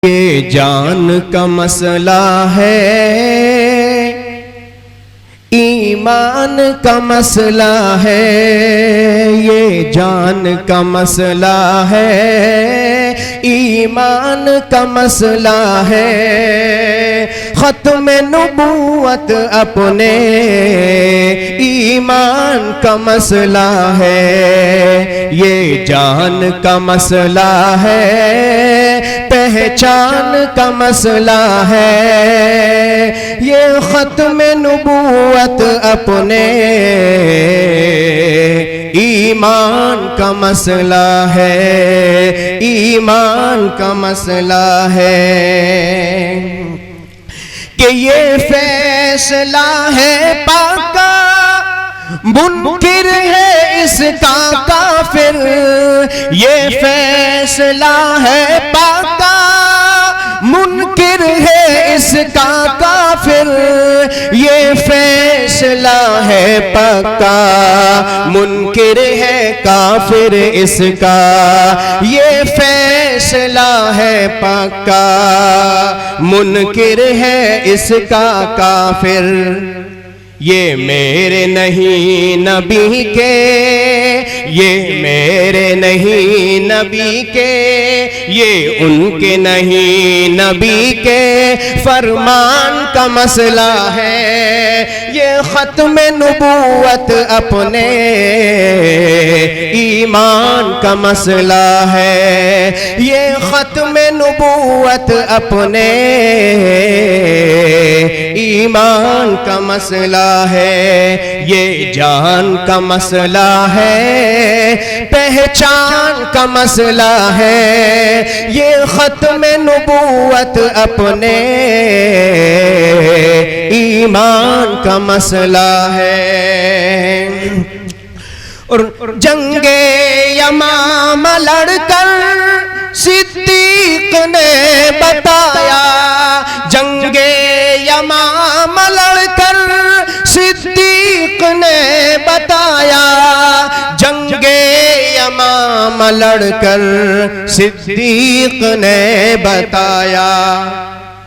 یہ جان کا مسئلہ ہے، ایمان کا مسئلہ ہے، یہ جان کا مسئلہ ہے، ایمان کا مسئلہ ہے، ختم نبوت اپنے ایمان کا مسئلہ ہے، یہ جان کا مسئلہ ہے، پہچان کا مسئلہ ہے، یہ ختم نبوت اپنے ایمان کا مسئلہ ہے، ایمان کا مسئلہ ہے کہ یہ فیصلہ ہے پاکا، منکر ہے اس کا کافر، یہ فیصلہ ہے پاکا، منکر ہے اس کا کافر، یہ فیصلہ ہے پکا، منکر ہے کافر اس کا، یہ فیصلہ ہے پکا، منکر ہے اس کا کافر، یہ میرے نہیں نبی کے، یہ میرے نہیں نبی کے، یہ ان کے نہیں نبی کے فرمان کا مسئلہ ہے، یہ ختم نبوت اپنے ایمان کا مسئلہ ہے، یہ ختم نبوت اپنے ایمان کا مسئلہ ہے، یہ جان کا مسئلہ ہے، پہچان کا مسئلہ ہے، یہ ختم نبوت اپنے ایمان کا مسئلہ ہے۔ اور جنگ یمامہ لڑ کر صدیق نے بتایا، جنگ یمامہ لڑ کر صدیق نے بتایا، جنگ یمامہ لڑ کر صدیق نے بتایا،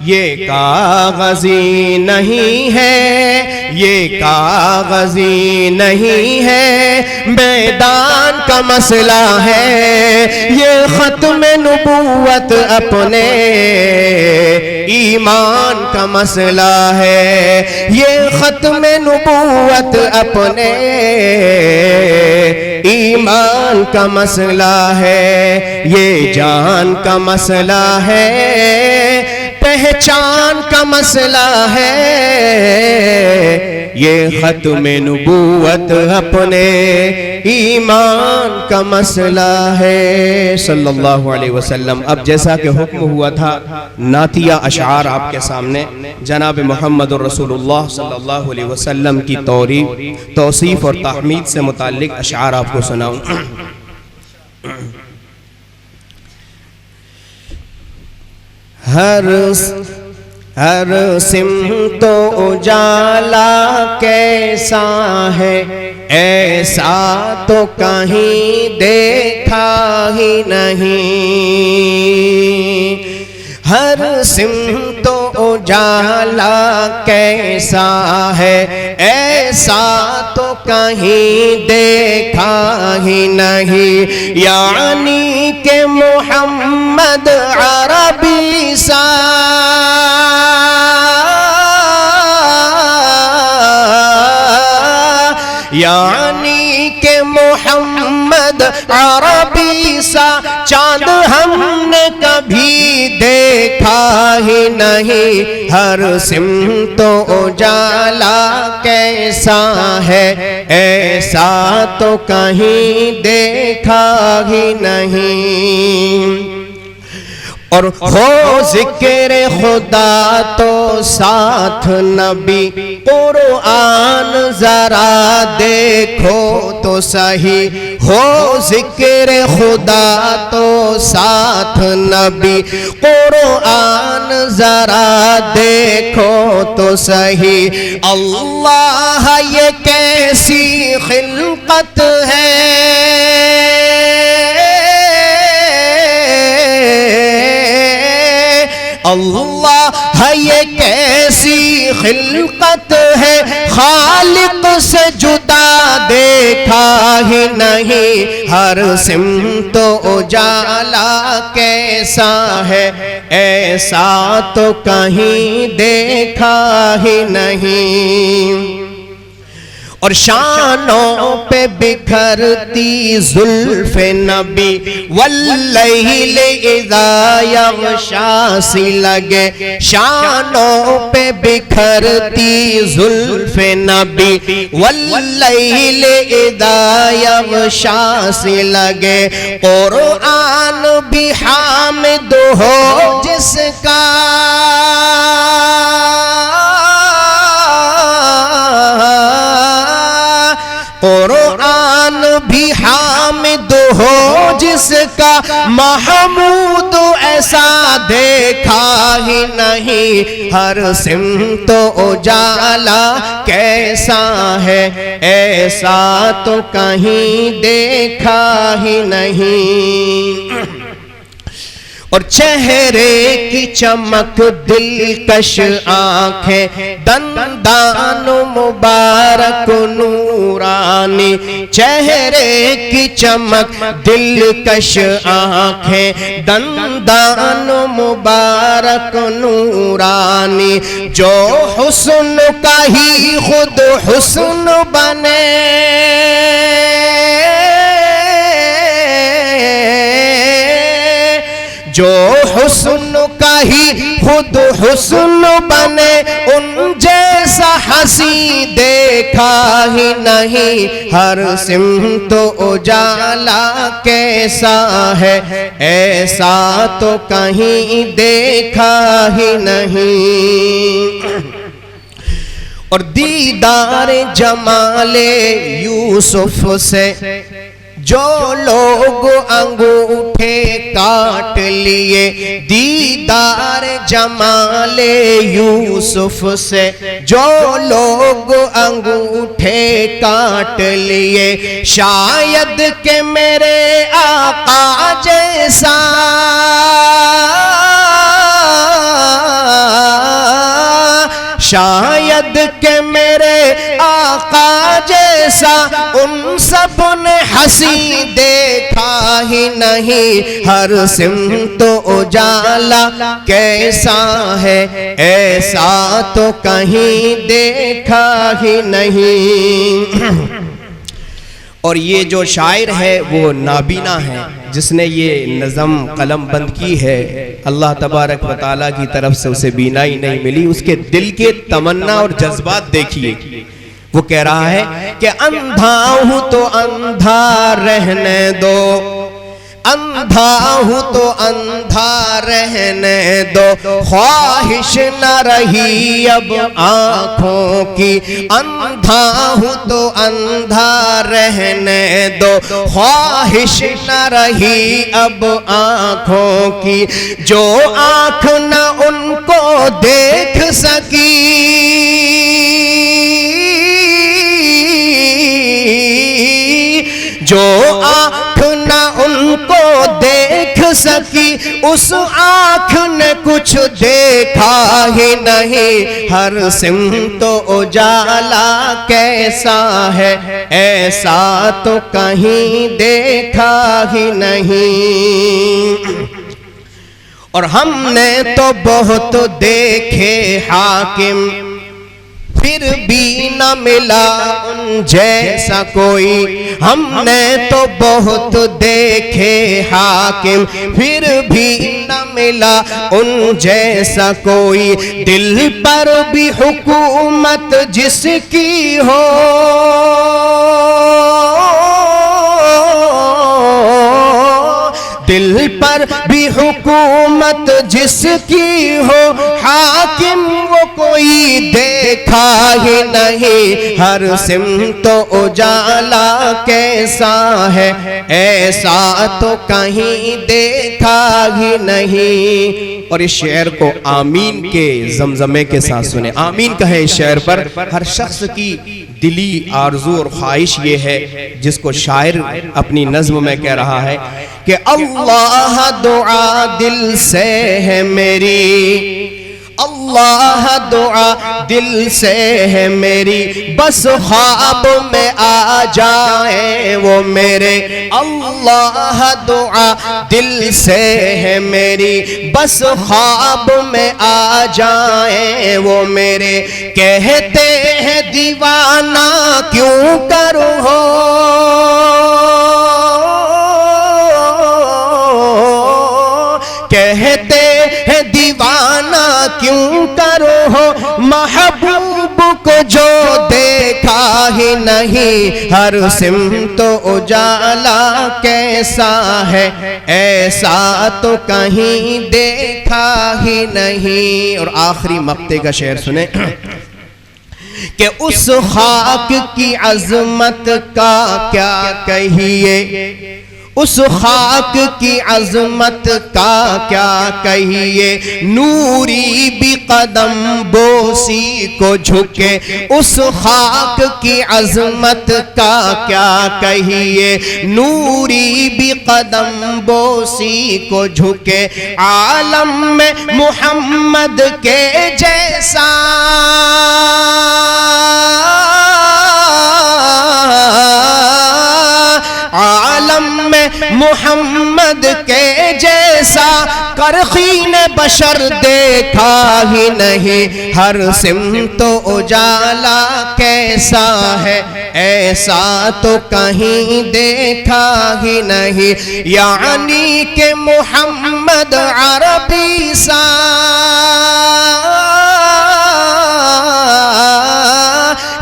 یہ کاغذی نہیں ہے، یہ کاغذی نہیں ہے، میدان کا مسئلہ ہے، یہ ختم نبوت اپنے ایمان کا مسئلہ ہے، یہ ختم نبوت اپنے ایمان کا مسئلہ ہے، یہ جان کا مسئلہ ہے، پہچان کا مسئلہ ہے، یہ ختم نبوت اپنے ایمان کا مسئلہ ہے صلی اللہ علیہ وسلم۔ اب جیسا کہ حکم ہوا تھا نعتیہ اشعار آپ کے سامنے جناب محمد رسول اللہ صلی اللہ علیہ وسلم کی توصیف اور تحمید سے متعلق اشعار آپ کو سناؤں۔ ہر سمت اجالا کیسا ہے، ایسا تو کہیں دیکھا ہی نہیں، ہر سمت اجالا کیسا ہے، ایسا تو کہیں دیکھا ہی نہیں، یعنی کہ محمد عربی سا، یعنی کہ محمد عربی سا چاند ہم نے کبھی دیکھا ہی نہیں، ہر سمت اجالا کیسا ہے، ایسا تو کہیں دیکھا ہی نہیں، اور ہو ذکر خدا تو ساتھ نبی، قرآن ذرا دیکھو تو صحیح، ہو ذکر خدا تو ساتھ نبی، قرآن ذرا دیکھو تو صحیح، اللہ یہ کیسی خلقت ہے، اللہ ہے یہ کیسی خلقت ہے، خالق سے جدا دیکھا ہی نہیں، ہر سمت اجالا کیسا ہے، ایسا تو کہیں دیکھا ہی نہیں۔ اور شانوں پہ بکھرتی زلف نبی، واللیل اذا یغشا سی لگے، شانوں پہ بکھرتی زلف نبی، واللیل اذا یغشا سی لگے، قرآن بھی حامد ہو جس کا، قرآن بھی حامد ہو جس کا، محمود ایسا دیکھا ہی نہیں، ہر سمت اجالا کیسا ہے، ایسا تو کہیں دیکھا ہی نہیں۔ اور چہرے کی چمک دلکش آنکھیں، دندان مبارک نورانی، چہرے کی چمک دلکش آنکھیں، دندان مبارک نورانی، جو حسن کا ہی خود حسن بنے، جو حسن کا ہی خود حسن بنے، ان جیسا حسین دیکھا ہی نہیں، ہر سمت اجالا کیسا ہے، ایسا تو کہیں دیکھا ہی نہیں۔ اور دیدار جمال یوسف سے جو لوگ انگوٹھے کاٹ لیے، دیدار جمال یوسف سے جو لوگ انگوٹھے کاٹ لیے، شاید کہ میرے آقا جیسا، شاید کہ میرے آقا جیسا ان سب نے حسین دیکھا ہی نہیں، ہر سمت اجالا کیسا ہے، ایسا تو کہیں دیکھا ہی نہیں۔ اور یہ جو شاعر ہے وہ نابینا ہے، جس نے یہ نظم قلم بند کی ہے، اللہ تبارک و تعالیٰ کی طرف سے اسے بینائی نہیں ملی، اس کے دل کے تمنا اور جذبات دیکھیے۔ وہ کہہ رہا ہے کہ اندھا ہوں تو اندھا رہنے دو، اندھا ہوں تو اندھا رہنے دو، خواہش نہ رہی اب آنکھوں کی، اندھا ہوں تو اندھا رہنے دو، خواہش نہ رہی اب آنکھوں کی، جو آنکھ نہ ان کو دیکھ سکی، جو آنکھ نہ ان کو دیکھ سکی، اس آنکھ نے کچھ دیکھا ہی نہیں، ہر سمت اجالا کیسا ہے، ایسا تو کہیں دیکھا ہی نہیں۔ اور ہم نے تو بہت دیکھے حاکم، پھر بھی نہ ملا ان جیسا کوئی، ہم نے تو بہت دیکھے حاکم، پھر بھی نہ ملا ان جیسا کوئی، دل پر بھی حکومت جس کی ہو، دل پر بھی حکومت جس کی ہو، حاکم وہ کوئی دیکھا ہی نہیں، ہر سمت اجالا کیسا ہے، ایسا تو کہیں دیکھا ہی نہیں۔ اور اس شعر کو آمین کے زمزمے کے ساتھ سنیں، آمین کہیں اس شعر پر، ہر شخص کی دلی آرزو اور خواہش یہ ہے جس کو شاعر اپنی نظم میں کہہ رہا ہے کہ اللہ دعا دل سے ہے میری، اللہ دعا دل سے ہے میری، بس خواب میں آ جائیں وہ میرے، اللہ دعا دل سے ہے میری، بس خواب میں آ جائیں وہ میرے، کہتے ہیں دیوانہ کیوں کروں ہو، کہتے ہیں دیوانہ کیوں کرو ہو، محبوب کو جو دیکھا ہی نہیں، ہر سمت اجالا کیسا ہے، ایسا تو کہیں دیکھا ہی نہیں۔ اور آخری مقطع کا شعر سنیں کہ اس خاک کی عظمت کا کیا کہیے، اس خاک کی عظمت کا کیا کہیے، نوری بھی قدم بوسی کو جھکے، اس خاک کی عظمت کا کیا کہیے، نوری بھی قدم بوسی کو جھکے، عالم میں محمد کے جیسا عالم میں محمد کے جیسا کرخین بشر دیکھا ہی نہیں، ہر سمت اجالا کیسا ہے، ایسا تو کہیں دیکھا ہی نہیں، یعنی کہ محمد عربی سا،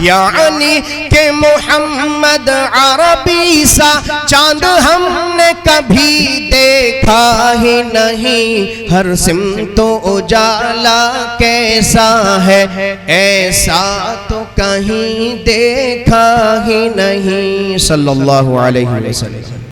یعنی کہ محمد عربی سا چاند ہم نے کبھی دیکھا ہی نہیں، ہر سمت اجالا کیسا ہے، ایسا تو کہیں دیکھا ہی نہیں، صلی اللہ علیہ وسلم۔